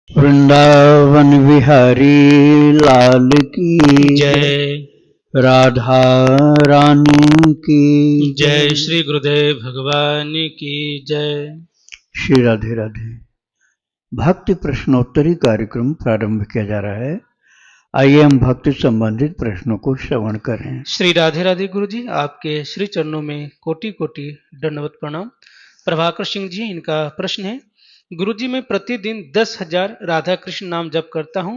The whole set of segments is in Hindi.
वृंदावन बिहारी लाल की जय। राधा रानी की जय श्री गुरुदेव भगवान की जय। श्री राधे राधे। भक्ति प्रश्नोत्तरी कार्यक्रम प्रारंभ किया जा रहा है। आइए हम भक्ति संबंधित प्रश्नों को श्रवण करें। श्री राधे राधे गुरु जी, आपके श्री चरणों में कोटि कोटि दंडवत प्रणाम। प्रभाकर सिंह जी, इनका प्रश्न है, गुरु जी मैं प्रतिदिन 10,000 राधा कृष्ण नाम जप करता हूँ।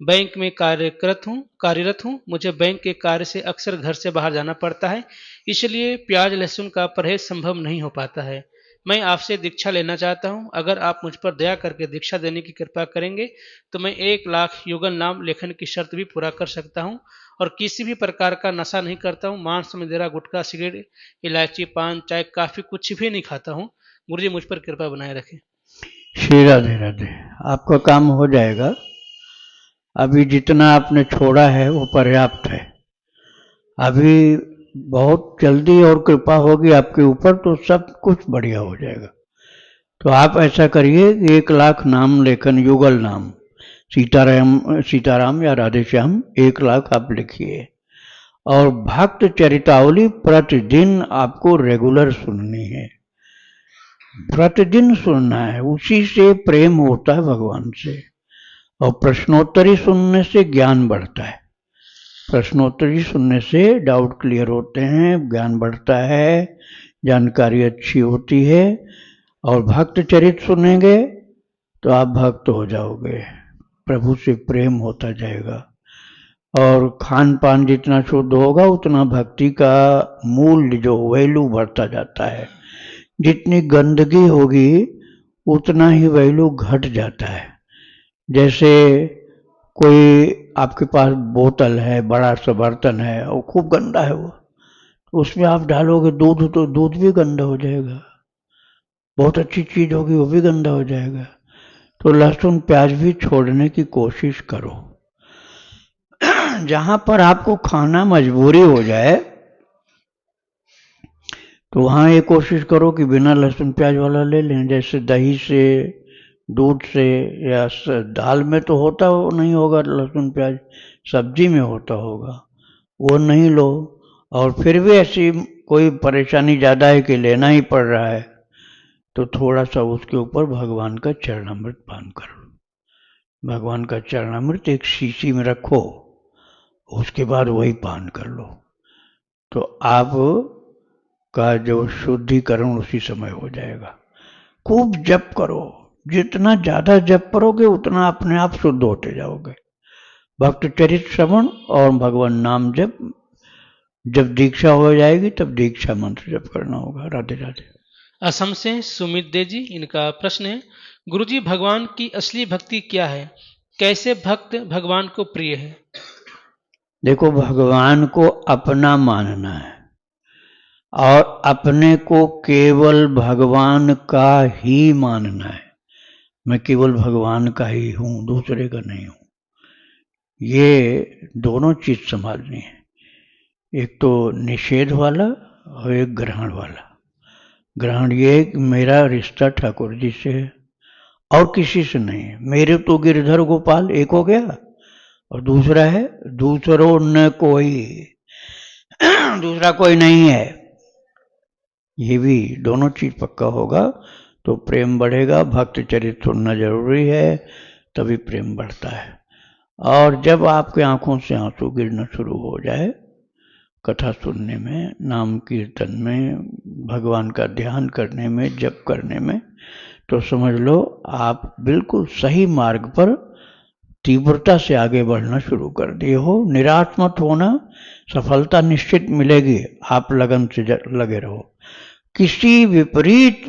बैंक में कार्यरत हूँ। मुझे बैंक के कार्य से अक्सर घर से बाहर जाना पड़ता है, इसलिए प्याज लहसुन का परहेज संभव नहीं हो पाता है। मैं आपसे दीक्षा लेना चाहता हूँ। अगर आप मुझ पर दया करके दीक्षा देने की कृपा करेंगे तो मैं 1,00,000 युगल नाम लेखन की शर्त भी पूरा कर सकता हूँ और किसी भी प्रकार का नशा नहीं करता हूँ। मांस, मदिरा, गुटखा, सिगरेट, इलायची, पान, चाय, काफी कुछ भी नहीं खाता हूँ। गुरु जी मुझ पर कृपा बनाए रखें। श्री राधे राधे। आपका काम हो जाएगा। अभी जितना आपने छोड़ा है वो पर्याप्त है। अभी बहुत जल्दी और कृपा होगी आपके ऊपर तो सब कुछ बढ़िया हो जाएगा। तो आप ऐसा करिए, 1,00,000 नाम लेखन युगल नाम सीताराम या राधेश्याम 1,00,000 आप लिखिए और भक्त चरितावली प्रतिदिन आपको रेगुलर सुननी है। प्रतिदिन सुनना है, उसी से प्रेम होता है भगवान से। और प्रश्नोत्तरी सुनने से ज्ञान बढ़ता है। प्रश्नोत्तरी सुनने से डाउट क्लियर होते हैं, ज्ञान बढ़ता है, जानकारी अच्छी होती है। और भक्त चरित सुनेंगे तो आप भक्त हो जाओगे, प्रभु से प्रेम होता जाएगा। और खान पान जितना शुद्ध होगा उतना भक्ति का मूल्य जो वैल्यू बढ़ता जाता है। जितनी गंदगी होगी उतना ही वैल्यू घट जाता है। जैसे कोई आपके पास बोतल है, बड़ा सा बर्तन है और खूब गंदा है वो, तो उसमें आप डालोगे दूध तो दूध भी गंदा हो जाएगा। बहुत अच्छी चीज होगी वो भी गंदा हो जाएगा। तो लहसुन प्याज भी छोड़ने की कोशिश करो। जहां पर आपको खाना मजबूरी हो जाए तो वहां ये कोशिश करो कि बिना लहसुन प्याज वाला ले लें। जैसे दही से, दूध से, या दाल में तो होता हो नहीं होगा लहसुन प्याज, सब्जी में होता होगा, वो नहीं लो। और फिर भी ऐसी कोई परेशानी ज़्यादा है कि लेना ही पड़ रहा है तो थोड़ा सा उसके ऊपर भगवान का चरणामृत पान करो। भगवान का चरणामृत एक शीशी में रखो, उसके बाद वही पान कर लो, तो आप का जो शुद्धिकरण उसी समय हो जाएगा। खूब जप करो, जितना ज्यादा जप करोगे उतना अपने आप शुद्ध होते जाओगे। भक्त चरित श्रवण और भगवान नाम जप, जब दीक्षा हो जाएगी तब दीक्षा मंत्र जप करना होगा। राधे राधे। असम से सुमित दे जी, इनका प्रश्न है, गुरुजी भगवान की असली भक्ति क्या है? कैसे भक्त भगवान को प्रिय है? देखो, भगवान को अपना मानना है और अपने को केवल भगवान का ही मानना है। मैं केवल भगवान का ही हूं, दूसरे का नहीं हूं। ये दोनों चीज संभालनी है, एक तो निषेध वाला और एक ग्रहण वाला। ग्रहण ये कि मेरा रिश्ता ठाकुर जी से है और किसी से नहीं है। मेरे तो गिरधर गोपाल एक हो गया, और दूसरा है दूसरों न कोई, दूसरा कोई नहीं है। ये भी दोनों चीज पक्का होगा तो प्रेम बढ़ेगा। भक्त चरित्र सुनना जरूरी है, तभी प्रेम बढ़ता है। और जब आपके आंखों से आंसू गिरना शुरू हो जाए कथा सुनने में, नाम कीर्तन में, भगवान का ध्यान करने में, जप करने में, तो समझ लो आप बिल्कुल सही मार्ग पर तीव्रता से आगे बढ़ना शुरू कर दिए हो। निराश मत होना, सफलता निश्चित मिलेगी। आप लगन से लगे रहो। किसी विपरीत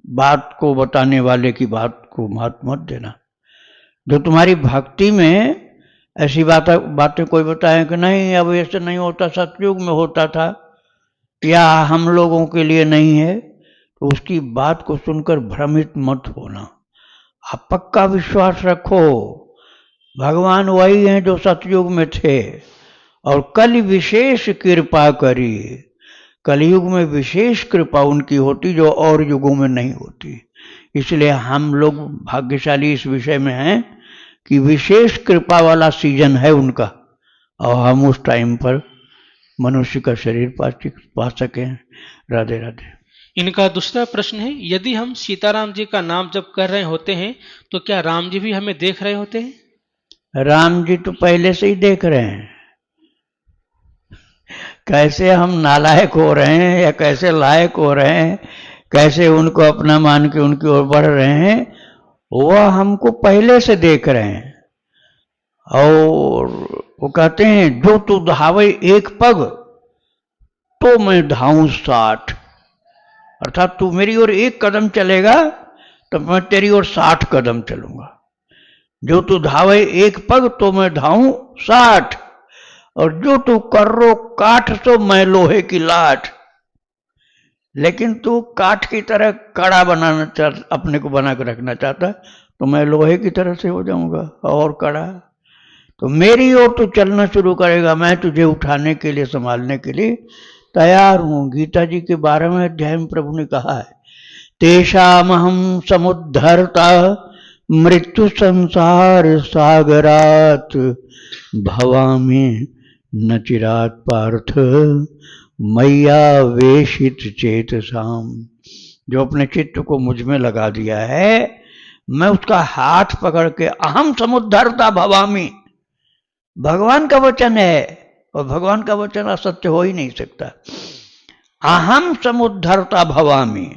बात को बताने वाले की बात को महत्व मत देना। जो तुम्हारी भक्ति में ऐसी बातें कोई बताए कि नहीं अब ऐसे नहीं होता, सतयुग में होता था, या हम लोगों के लिए नहीं है, तो उसकी बात को सुनकर भ्रमित मत होना। आप पक्का विश्वास रखो, भगवान वही हैं जो सतयुग में थे और कल विशेष कृपा करी। कलयुग में विशेष कृपा उनकी होती जो और युगों में नहीं होती। इसलिए हम लोग भाग्यशाली इस विषय में हैं कि विशेष कृपा वाला सीजन है उनका, और हम उस टाइम पर मनुष्य का शरीर पा सकें। राधे राधे। इनका दूसरा प्रश्न है, यदि हम सीताराम जी का नाम जप कर रहे होते हैं तो क्या राम जी भी हमें देख रहे होते हैं? राम जी तो पहले से ही देख रहे हैं। कैसे हम नालायक हो रहे हैं या कैसे लायक हो रहे हैं, कैसे उनको अपना मान के उनकी ओर बढ़ रहे हैं, वह हमको पहले से देख रहे हैं। और वो कहते हैं, जो तू धावे एक पग तो मैं धाऊं 60। अर्थात तू मेरी ओर एक कदम चलेगा तो मैं तेरी ओर 60 कदम चलूंगा। जो तू धावे एक पग तो मैं धाऊं 60, और जो तू कर्रो काठ तो मैं लोहे की लाठ। लेकिन तू काठ की तरह कड़ा बनाना चाहता, अपने को बना कर रखना चाहता, तो मैं लोहे की तरह से हो जाऊंगा और कड़ा। तो मेरी ओर तू चलना शुरू करेगा, मैं तुझे उठाने के लिए, संभालने के लिए तैयार हूं। गीता जी के 12वें अध्याय में प्रभु ने कहा है, तेषामहं समुद्धर्ता मृत्यु संसार सागरात भवामि न चिरात पार्थ मैया वेशित चेतसाम। जो अपने चित्त को मुझ में लगा दिया है, मैं उसका हाथ पकड़ के अहम समुद्धरता भवामि। भगवान का वचन है, और भगवान का वचन असत्य हो ही नहीं सकता। अहम समुद्धरता भवामि,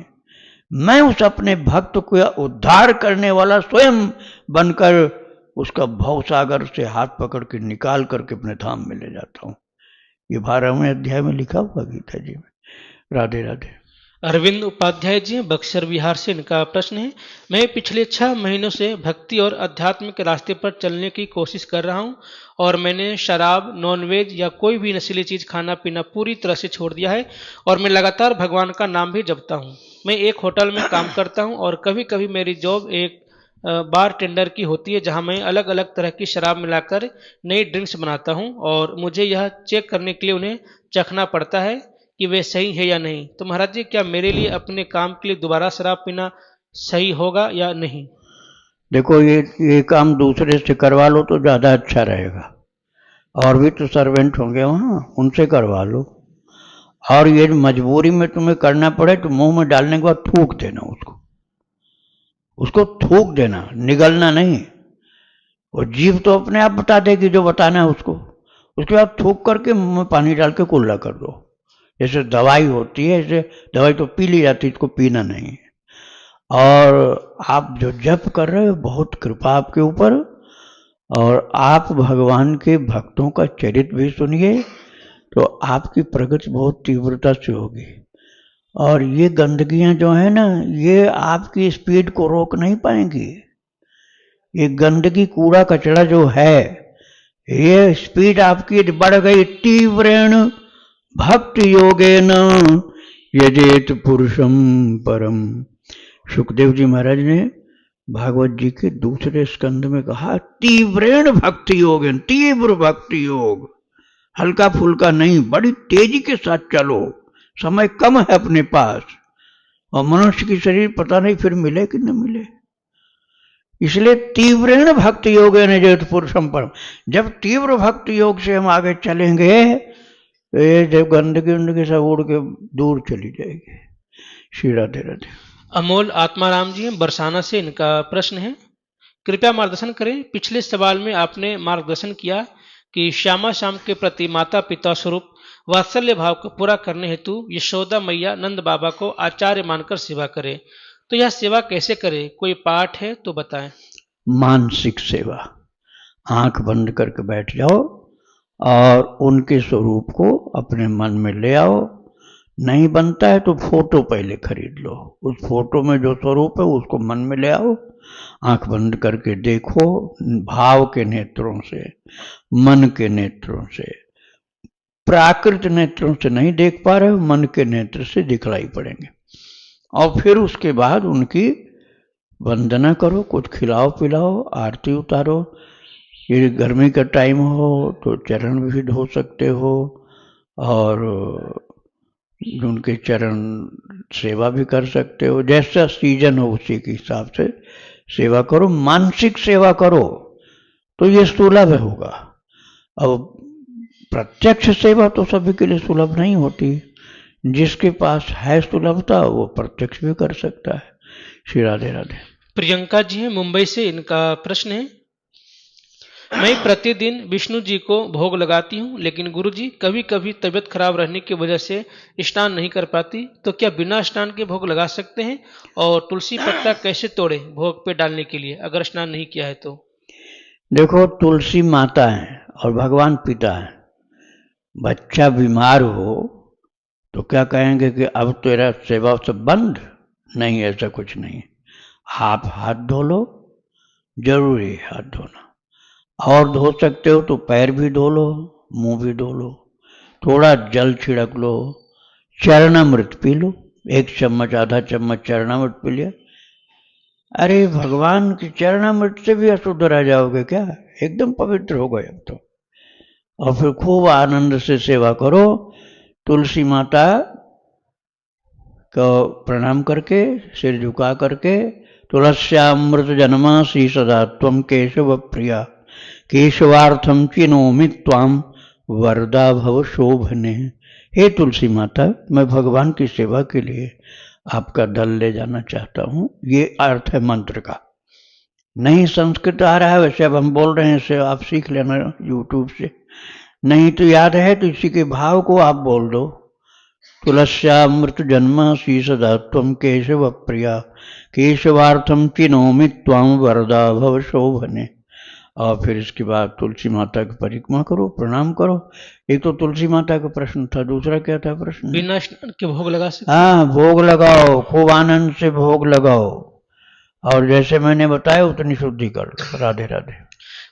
मैं उस अपने भक्त को उद्धार करने वाला स्वयं बनकर उसका भवसागर से हाथ पकड़ के निकाल करके अपने धाम में ले जाता हूं। ये 12वें अध्याय में लिखा हुआ गीता जी में। राधे राधे। अरविंद उपाध्याय जी बक्सर बिहार से, इनका प्रश्न है, मैं पिछले 6 महीनों से भक्ति और अध्यात्म के रास्ते पर चलने की कोशिश कर रहा हूं, और मैंने शराब, नॉनवेज या कोई भी नशीली चीज खाना पीना पूरी तरह से छोड़ दिया है, और मैं लगातार भगवान का नाम भी जपता हूं। मैं एक होटल में काम करता हूं, और कभी कभी मेरी जॉब एक बार टेंडर की होती है, जहां मैं अलग अलग तरह की शराब मिलाकर नई ड्रिंक्स बनाता हूं, और मुझे यह चेक करने के लिए उन्हें चखना पड़ता है कि वे सही है या नहीं। तो महाराज जी, क्या मेरे लिए अपने काम के लिए दोबारा शराब पीना सही होगा या नहीं? देखो, ये काम दूसरे से करवा लो तो ज़्यादा अच्छा रहेगा। और भी तो सर्वेंट होंगे वहाँ, उनसे करवा लो। और ये मजबूरी में तुम्हें करना पड़े तो मुंह में डालने के बाद थूक देना उसको थूक देना, निगलना नहीं। और जीभ तो अपने आप बता देगी जो बताना है उसको। उसके बाद थूक करके मुंह में पानी डाल के कुल्ला कर दो। जैसे दवाई होती है, जैसे दवाई तो पी ली जाती है, इसको पीना नहीं। और आप जो जप कर रहे हो, बहुत कृपा आपके ऊपर। और आप भगवान के भक्तों का चरित्र भी सुनिए, तो आपकी प्रगति बहुत तीव्रता से होगी। और ये गंदगियां जो है ना, ये आपकी स्पीड को रोक नहीं पाएंगी। ये गंदगी, कूड़ा कचरा जो है, ये स्पीड आपकी बढ़ गई। तीव्रेण भक्ति योगेन यजेत पुरुषम परम। सुखदेव जी महाराज ने भागवत जी के दूसरे स्कंद में कहा, तीव्रेण भक्ति योग, तीव्र भक्ति योग। हल्का फुल्का नहीं, बड़ी तेजी के साथ चलो। समय कम है अपने पास, और मनुष्य की शरीर पता नहीं फिर मिले कि न मिले। इसलिए तीव्रेण भक्ति योग ने जो पुरुषम परम। जब तीव्र भक्ति योग से हम आगे चलेंगे, तो ये जब गंदगी उंदगी सब उड़ के दूर चली जाएगी। श्री राधे राधे। अमोल आत्माराम जी बरसाना से, इनका प्रश्न है, कृपया मार्गदर्शन करें। पिछले सवाल में आपने मार्गदर्शन किया कि श्यामा श्याम के प्रति माता पिता स्वरूप वात्सल्य भाव को पूरा करने हेतु यशोदा मैया नंद बाबा को आचार्य मानकर सेवा करे। तो यह सेवा कैसे करे? कोई पाठ है तो बताएं। मानसिक सेवा। आंख बंद करके बैठ जाओ और उनके स्वरूप को अपने मन में ले आओ। नहीं बनता है तो फोटो पहले खरीद लो, उस फोटो में जो स्वरूप है उसको मन में ले आओ। आंख बंद करके देखो, भाव के नेत्रों से, मन के नेत्रों से। प्राकृत नेत्रों से नहीं देख पा रहे हो, मन के नेत्र से दिखलाई पड़ेंगे। और फिर उसके बाद उनकी वंदना करो, कुछ खिलाओ पिलाओ, आरती उतारो। ये गर्मी का टाइम हो तो चरण भी धो सकते हो, और उनके चरण सेवा भी कर सकते हो, जैसा सीजन हो उसी के हिसाब से सेवा करो। मानसिक सेवा करो तो ये सुलभ होगा। अब प्रत्यक्ष सेवा तो सभी के लिए सुलभ नहीं होती। जिसके पास है सुलभता वो प्रत्यक्ष भी कर सकता है। श्री राधे राधे। प्रियंका जी हैं मुंबई से, इनका प्रश्न है, मैं प्रतिदिन विष्णु जी को भोग लगाती हूँ, लेकिन गुरु जी कभी कभी तबीयत खराब रहने की वजह से स्नान नहीं कर पाती, तो क्या बिना स्नान के भोग लगा सकते हैं? और तुलसी पत्ता कैसे तोड़े भोग पे डालने के लिए अगर स्नान नहीं किया है तो? देखो, तुलसी माता है और भगवान पिता है। बच्चा बीमार हो तो क्या कहेंगे कि अब तेरा सेवा सब बंद? नहीं, ऐसा कुछ नहीं। आप हाथ धो लो, जरूरी है हाथ धोना। और धो सकते हो तो पैर भी धो लो, मुंह भी धो लो, थोड़ा जल छिड़क लो, चरणामृत पी लो, 1 चम्मच आधा चम्मच चरणामृत पी लिया। अरे भगवान के चरणामृत से भी अशुद्ध रह जाओगे क्या? एकदम पवित्र हो गए अब तो। और फिर खूब आनंद से सेवा करो। तुलसी माता को प्रणाम करके, सिर झुका करके, तुलस्यामृत जन्मासी सदा त्वं केशव प्रिया, केशवार्थम चिनोमि त्वाम वरदा भव शोभने। हे तुलसी माता, मैं भगवान की सेवा के लिए आपका दल ले जाना चाहता हूँ। ये अर्थ है मंत्र का। नहीं संस्कृत आ रहा है वैसे अब हम बोल रहे हैं, इसे आप सीख लेना यूट्यूब से। नहीं तो याद है तो इसी के भाव को आप बोल दो। तुलस्यामृत जन्मासी सदा त्वं केशव प्रिया, केशवार्थम चिनोमि त्वां वरदा भव शोभने। और फिर इसके बाद तुलसी माता की परिक्रमा करो, प्रणाम करो। एक तो तुलसी माता का प्रश्न था, दूसरा क्या था प्रश्न? बिना स्नान के भोग लगा सकते? हाँ, भोग लगाओ, खूब आनंद से भोग लगाओ, और जैसे मैंने बताया उतनी शुद्धि कर लो। राधे राधे।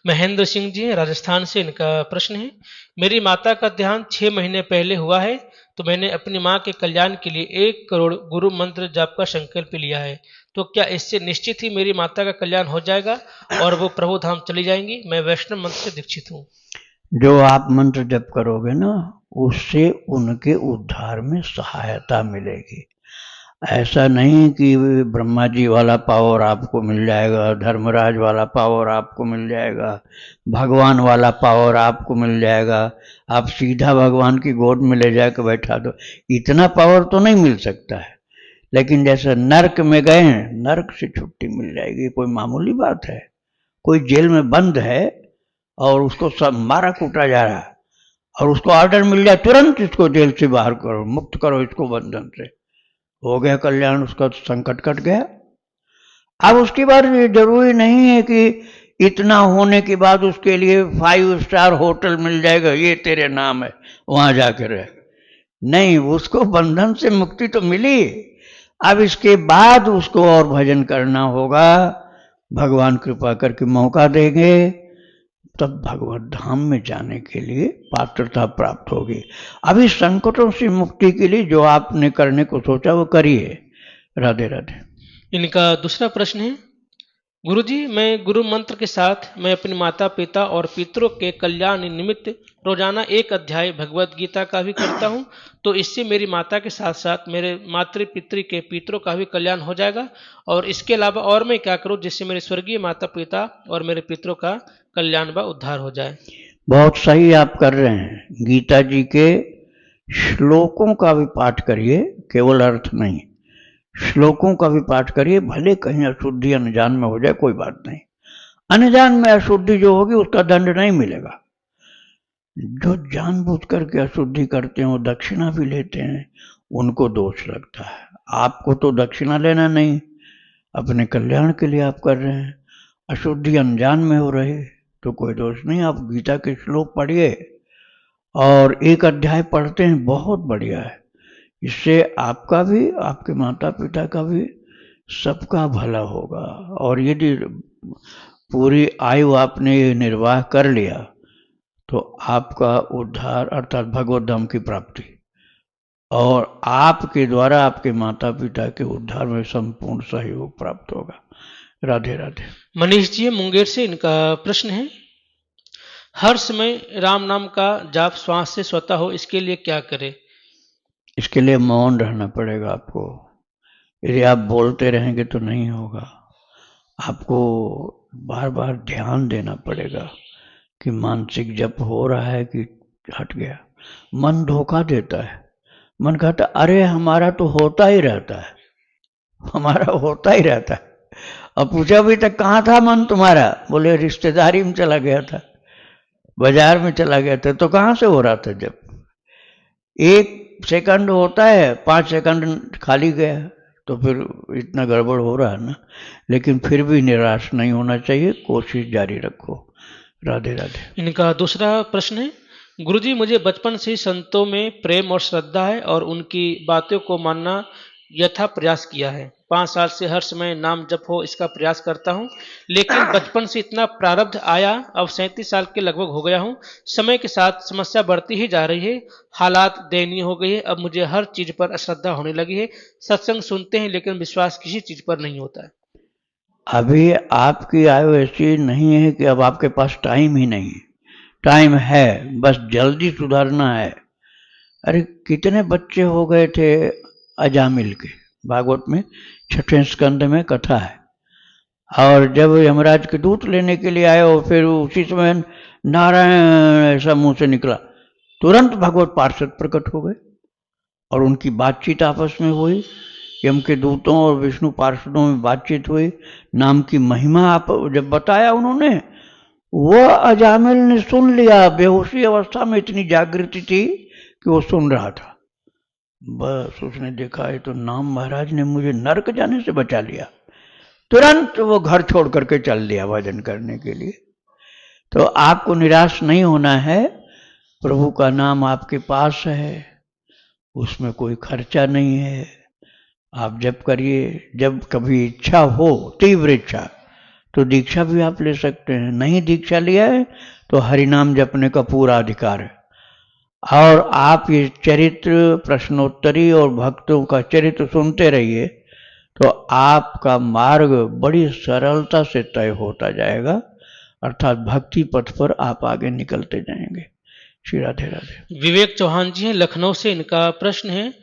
महेंद्र सिंह जी राजस्थान से, इनका प्रश्न है, मेरी माता का ध्यान 6 महीने पहले हुआ है, तो मैंने अपनी माँ के कल्याण के लिए 1 करोड़ गुरु मंत्र जाप का संकल्प लिया है, तो क्या इससे निश्चित ही मेरी माता का कल्याण हो जाएगा और वो प्रभु धाम चली जाएंगी? मैं वैष्णव मंत्र से दीक्षित हूँ। जो आप मंत्र जप करोगे ना, उससे उनके उद्धार में सहायता मिलेगी। ऐसा नहीं कि ब्रह्मा जी वाला पावर आपको मिल जाएगा, धर्मराज वाला पावर आपको मिल जाएगा, भगवान वाला पावर आपको मिल जाएगा, आप सीधा भगवान की गोद में ले जाकर बैठा दो। इतना पावर तो नहीं मिल सकता है। लेकिन जैसे नर्क में गए हैं, नर्क से छुट्टी मिल जाएगी, कोई मामूली बात है। कोई जेल में बंद है और उसको सब मारा कूटा जा रहा है, और उसको ऑर्डर मिल जाए तुरंत इसको जेल से बाहर करो, मुक्त करो इसको बंधन से, हो गया कल्याण, उसका संकट कट गया। अब उसके बाद ये जरूरी नहीं है कि इतना होने के बाद उसके लिए 5 स्टार होटल मिल जाएगा, ये तेरे नाम है वहां जाकर रह। नहीं, उसको बंधन से मुक्ति तो मिली। अब इसके बाद उसको और भजन करना होगा, भगवान कृपा करके मौका देंगे, तब भगवत धाम में जाने के लिए पात्रता प्राप्त होगी। अभी संकटों से मुक्ति के लिए जो आपने करने को सोचा वो करिए। राधे राधे। इनका दूसरा प्रश्न है, गुरुजी मैं गुरु मंत्र के साथ मैं अपने माता पिता और पितरों के कल्याण निमित्त रोजाना 1 अध्याय भगवत गीता का भी करता हूँ, तो इससे मेरी माता के साथ साथ मेरे मातृ पितृ के पितरों का भी कल्याण हो जाएगा? और इसके अलावा और मैं क्या करूँ जिससे मेरे स्वर्गीय माता पिता और मेरे पितरों का कल्याण व उद्धार हो जाए? बहुत सही आप कर रहे हैं। गीता जी के श्लोकों का भी पाठ करिए, केवल अर्थ नहीं, श्लोकों का भी पाठ करिए। भले कहीं अशुद्धि अनजान में हो जाए, कोई बात नहीं। अनजान में अशुद्धि जो होगी उसका दंड नहीं मिलेगा। जो जानबूझ करके अशुद्धि करते हैं, वो दक्षिणा भी लेते हैं, उनको दोष लगता है। आपको तो दक्षिणा लेना नहीं, अपने कल्याण के लिए आप कर रहे हैं। अशुद्धि अनजान में हो रहे तो कोई दोष नहीं। आप गीता के श्लोक पढ़िए और 1 अध्याय पढ़ते हैं, बहुत बढ़िया है। इससे आपका भी, आपके माता पिता का भी, सबका भला होगा। और यदि पूरी आयु आपने निर्वाह कर लिया तो आपका उद्धार अर्थात भगवत धाम की प्राप्ति, और आपके द्वारा आपके माता पिता के उद्धार में संपूर्ण सहयोग प्राप्त होगा। राधे राधे। मनीष जी मुंगेर से, इनका प्रश्न है, हर समय राम नाम का जाप श्वास से स्वतः हो, इसके लिए क्या करें? इसके लिए मौन रहना पड़ेगा आपको। यदि आप बोलते रहेंगे तो नहीं होगा। आपको बार बार ध्यान देना पड़ेगा कि मानसिक जप हो रहा है कि हट गया। मन धोखा देता है। मन कहता अरे हमारा तो होता ही रहता है, हमारा होता ही रहता है। अब पूछा भी तक कहाँ था मन तुम्हारा? बोले रिश्तेदारी में चला गया था, बाजार में चला गया था। तो कहाँ से हो रहा था? जब 1 सेकंड होता है, 5 सेकंड खाली गया, तो फिर इतना गड़बड़ हो रहा है ना। लेकिन फिर भी निराश नहीं होना चाहिए, कोशिश जारी रखो। राधे राधे। इनका दूसरा प्रश्न है, गुरुजी मुझे बचपन से ही संतों में प्रेम और श्रद्धा है और उनकी बातों को मानना यथा प्रयास किया है। 5 साल से हर समय नाम जप हो इसका प्रयास करता हूँ, लेकिन बचपन से इतना प्रारब्ध आया, अब 37 साल के लगभग हो गया हूँ। समय के साथ समस्या बढ़ती ही जा रही है, हालात दयनीय हो गई है। अब मुझे हर चीज पर अश्रद्धा होने लगी है। सत्संग सुनते हैं लेकिन विश्वास किसी चीज पर नहीं होता है। अभी आपकी आयु ऐसी नहीं है कि अब आपके पास टाइम ही नहीं है। टाइम है, बस जल्दी सुधरना है। अरे कितने बच्चे हो गए थे अजामिल के, भागवत में 6ठे स्कंद में कथा है। और जब यमराज के दूत लेने के लिए आए और फिर उसी समय नारायण ऐसा मुंह से निकला, तुरंत भगवत पार्षद प्रकट हो गए और उनकी बातचीत आपस में हुई। यम के दूतों और विष्णु पार्षदों में बातचीत हुई। नाम की महिमा आप जब बताया उन्होंने, वह अजामिल ने सुन लिया। बेहोशी अवस्था में इतनी जागृति थी कि वो सुन रहा था। बस उसने देखा है तो नाम महाराज ने मुझे नरक जाने से बचा लिया। तुरंत वो घर छोड़ करके चल दिया भजन करने के लिए। तो आपको निराश नहीं होना है। प्रभु का नाम आपके पास है, उसमें कोई खर्चा नहीं है। आप जप करिए। जब कभी इच्छा हो, तीव्र इच्छा, तो दीक्षा भी आप ले सकते हैं। नहीं दीक्षा लिया है तो हरिनाम जपने का पूरा अधिकार है। और आप ये चरित्र, प्रश्नोत्तरी और भक्तों का चरित्र सुनते रहिए, तो आपका मार्ग बड़ी सरलता से तय होता जाएगा। अर्थात भक्ति पथ पर आप आगे निकलते जाएंगे। श्री राधे राधे। विवेक चौहान जी हैं लखनऊ से, इनका प्रश्न है,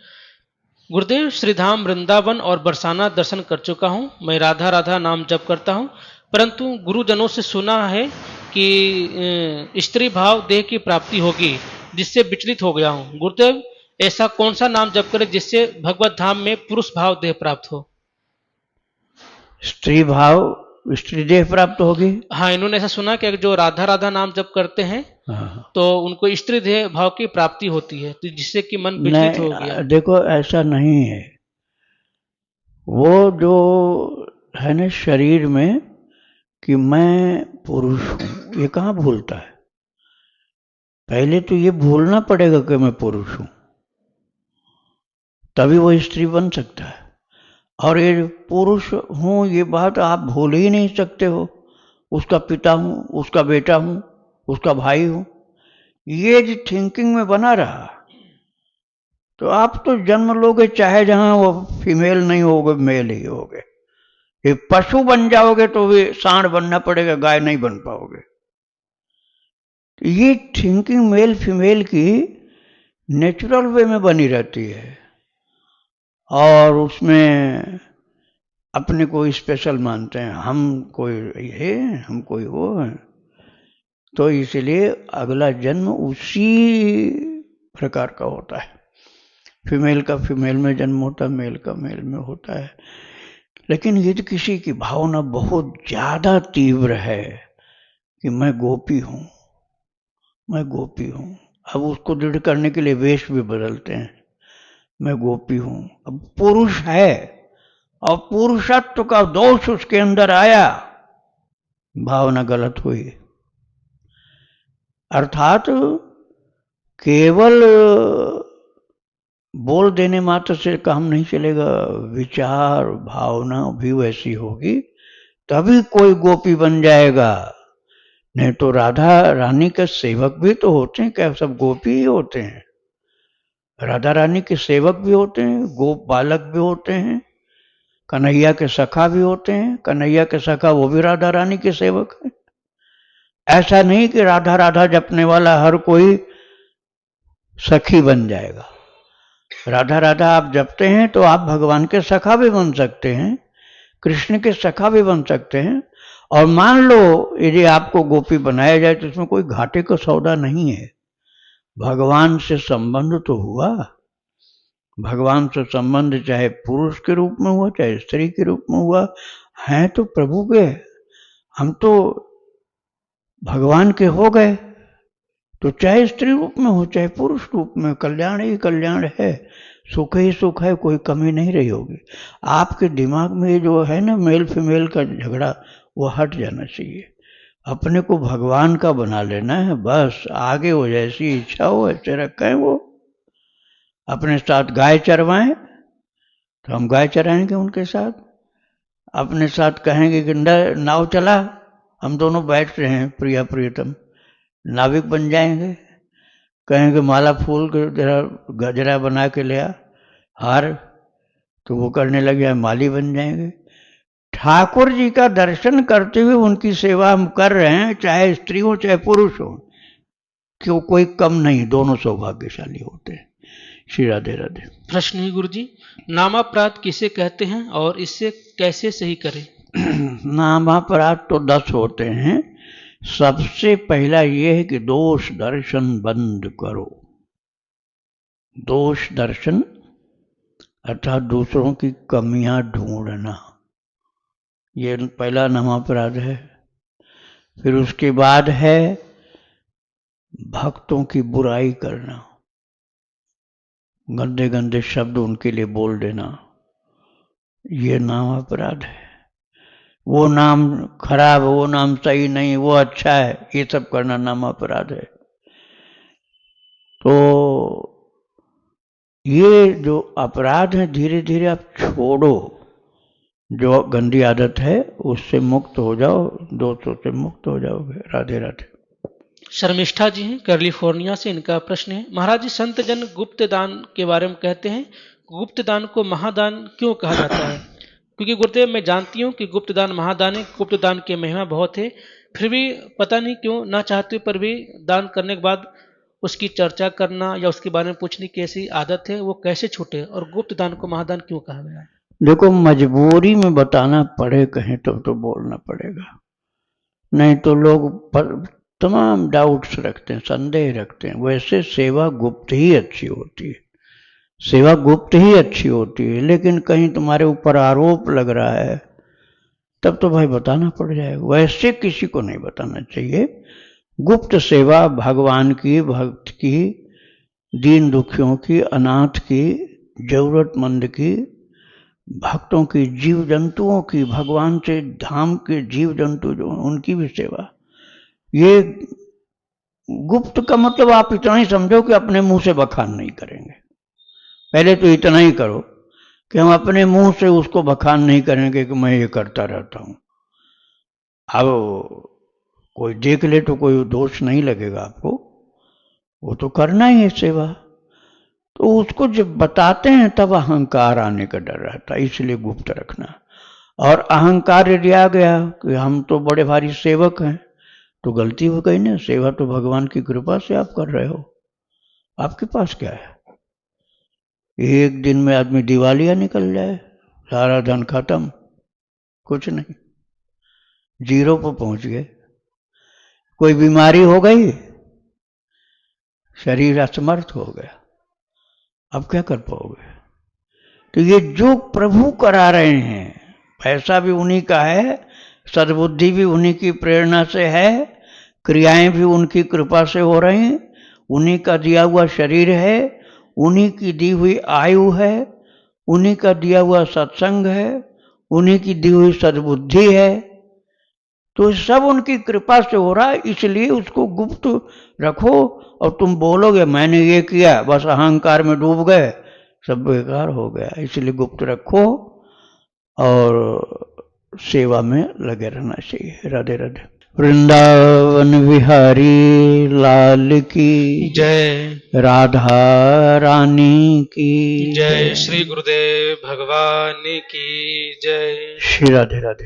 गुरुदेव श्रीधाम वृंदावन और बरसाना दर्शन कर चुका हूँ। मैं राधा राधा नाम जप करता हूँ, परंतु गुरुजनों से सुना है कि स्त्री भाव देह की प्राप्ति होगी, जिससे विचलित हो गया हूँ। गुरुदेव ऐसा कौन सा नाम जप करें जिससे भगवत धाम में पुरुष भाव देह प्राप्त हो? स्त्री भाव स्त्री देह प्राप्त होगी। हाँ, इन्होंने ऐसा सुना कि जो राधा राधा नाम जप करते हैं हाँ। तो उनको स्त्री देह भाव की प्राप्ति होती है, तो जिससे कि मन विचलित हो गया। देखो ऐसा नहीं है। वो जो है ना शरीर में कि मैं पुरुष हूं, ये कहाँ भूलता है? पहले तो ये भूलना पड़ेगा कि मैं पुरुष हूं, तभी वो स्त्री बन सकता है। और ये पुरुष हूं ये बात आप भूल ही नहीं सकते हो। उसका पिता हूं, उसका बेटा हूं, उसका भाई हूं, ये जो थिंकिंग में बना रहा तो आप तो जन्म लोगे, चाहे जहां वो फीमेल नहीं होगे मेल ही होगे। ये पशु बन जाओगे तो भी सांड बनना पड़ेगा, गाय नहीं बन पाओगे। तो ये थिंकिंग मेल फीमेल की नेचुरल वे में बनी रहती है और उसमें अपने को स्पेशल मानते हैं, हम कोई ये हम कोई वो है। तो इसलिए अगला जन्म उसी प्रकार का होता है। फीमेल का फीमेल में जन्म होता है, मेल का मेल में होता है। लेकिन यदि किसी की भावना बहुत ज्यादा तीव्र है कि मैं गोपी हूं, मैं गोपी हूं, अब उसको दृढ़ करने के लिए वेश भी बदलते हैं। मैं गोपी हूं, अब पुरुष है और पुरुषत्व का दोष उसके अंदर आया, भावना गलत हुई। अर्थात केवल बोल देने मात्र से काम नहीं चलेगा, विचार भावना भी वैसी होगी तभी कोई गोपी बन जाएगा। नहीं तो राधा रानी के सेवक भी तो होते हैं, क्या सब गोपी ही होते हैं? राधा रानी के सेवक भी होते हैं, गोप बालक भी होते हैं, कन्हैया के सखा भी होते हैं। कन्हैया के सखा वो भी राधा रानी के सेवक है। ऐसा नहीं कि राधा राधा जपने वाला हर कोई सखी बन जाएगा। राधा राधा आप जपते हैं तो आप भगवान के सखा भी बन सकते हैं, कृष्ण के सखा भी बन सकते हैं। और मान लो यदि आपको गोपी बनाया जाए तो इसमें कोई घाटे का सौदा नहीं है। भगवान से संबंध तो हुआ, भगवान से संबंध चाहे पुरुष के रूप में हुआ चाहे स्त्री के रूप में हुआ, हैं तो प्रभु के, हम तो भगवान के हो गए। तो चाहे स्त्री रूप में हो चाहे पुरुष रूप में, कल्याण ही कल्याण है, सुख ही सुख है, कोई कमी नहीं रही होगी। आपके दिमाग में जो है ना मेल फीमेल का झगड़ा, वो हट जाना चाहिए। अपने को भगवान का बना लेना है बस। आगे वो जैसी इच्छा हो ऐसे रखें। वो अपने साथ गाय चरवाएं तो हम गाय चराएंगे उनके साथ। अपने साथ कहेंगे कि नाव चला, हम दोनों बैठ रहे हैं प्रिया प्रियतम, नाविक बन जाएंगे। कहेंगे माला फूल जरा गजरा बना के ले आ, हार, तो वो करने लगे, माली बन जाएंगे। ठाकुर जी का दर्शन करते हुए उनकी सेवा हम कर रहे हैं, चाहे स्त्री हो चाहे पुरुष हो, क्यों कोई कम नहीं, दोनों सौभाग्यशाली होते हैं। श्री राधे राधे। प्रश्न है गुरु जी, नामापराध किसे कहते हैं और इससे कैसे सही करें? नामापराध तो 10 होते हैं। सबसे पहला यह है कि दोष दर्शन बंद करो। दोष दर्शन अर्थात दूसरों की कमियां ढूंढना, ये पहला नामापराध है। फिर उसके बाद है भक्तों की बुराई करना, गंदे गंदे शब्द उनके लिए बोल देना, ये नाम अपराध है। वो नाम खराब, वो नाम सही नहीं, वो अच्छा है, ये सब करना नाम अपराध है। तो ये जो अपराध है धीरे धीरे आप छोड़ो, जो गंदी आदत है उससे मुक्त हो जाओ, दोषों से मुक्त हो जाओगे। राधे राधे। शर्मिष्ठा जी हैं कैलिफोर्निया से, इनका प्रश्न है, महाराज जी संत जन गुप्त दान के बारे में कहते हैं, गुप्त दान को महादान क्यों कहा जाता है? क्योंकि गुरुदेव मैं जानती हूँ कि गुप्त दान महादान है, गुप्त दान की महिमा बहुत है, फिर भी पता नहीं क्यों ना चाहते पर भी दान करने के बाद उसकी चर्चा करना या उसके बारे में पूछने की ऐसी आदत है, वो कैसे छूटे और गुप्त दान को महादान क्यों कहा गया है? देखो, मजबूरी में बताना पड़े कहीं तो बोलना पड़ेगा, नहीं तो लोग तमाम डाउट्स रखते हैं, संदेह रखते हैं। वैसे सेवा गुप्त ही अच्छी होती है, सेवा गुप्त ही अच्छी होती है, लेकिन कहीं तुम्हारे ऊपर आरोप लग रहा है तब तो भाई बताना पड़ जाएगा। वैसे किसी को नहीं बताना चाहिए। गुप्त सेवा भगवान की, भक्त की, दीन दुखियों की, अनाथ की, जरूरतमंद की, भक्तों की, जीव जंतुओं की, भगवान से धाम के जीव जंतु जो उनकी भी सेवा, ये गुप्त का मतलब आप इतना ही समझो कि अपने मुंह से बखान नहीं करेंगे। पहले तो इतना ही करो कि हम अपने मुंह से उसको बखान नहीं करेंगे कि मैं ये करता रहता हूं। अब कोई देख ले तो कोई दोष नहीं लगेगा आपको, वो तो करना ही है सेवा। तो उसको जब बताते हैं तब अहंकार आने का डर रहता है, इसलिए गुप्त रखना। और अहंकार यदि आ गया कि हम तो बड़े भारी सेवक हैं, तो गलती हो गई ना। सेवा तो भगवान की कृपा से आप कर रहे हो, आपके पास क्या है? एक दिन में आदमी दिवालिया निकल जाए, सारा धन खत्म, कुछ नहीं, जीरो पर पहुंच गए। कोई बीमारी हो गई, शरीर असमर्थ हो गया, अब क्या कर पाओगे? तो ये जो प्रभु करा रहे हैं, पैसा भी उन्हीं का है, सद्बुद्धि भी उन्हीं की प्रेरणा से है, क्रियाएं भी उनकी कृपा से हो रही हैं, उन्हीं का दिया हुआ शरीर है, उन्हीं की दी हुई आयु है, उन्हीं का दिया हुआ सत्संग है, उन्हीं की दी हुई सद्बुद्धि है। तो सब उनकी कृपा से हो रहा है, इसलिए उसको गुप्त रखो। और तुम बोलोगे मैंने ये किया, बस अहंकार में डूब गए, सब बेकार हो गया। इसलिए गुप्त रखो और सेवा में लगे रहना चाहिए। राधे राधे। वृंदावन बिहारी लाल की जय, राधा रानी की जय श्री गुरुदेव भगवान की जय। श्री राधे राधे।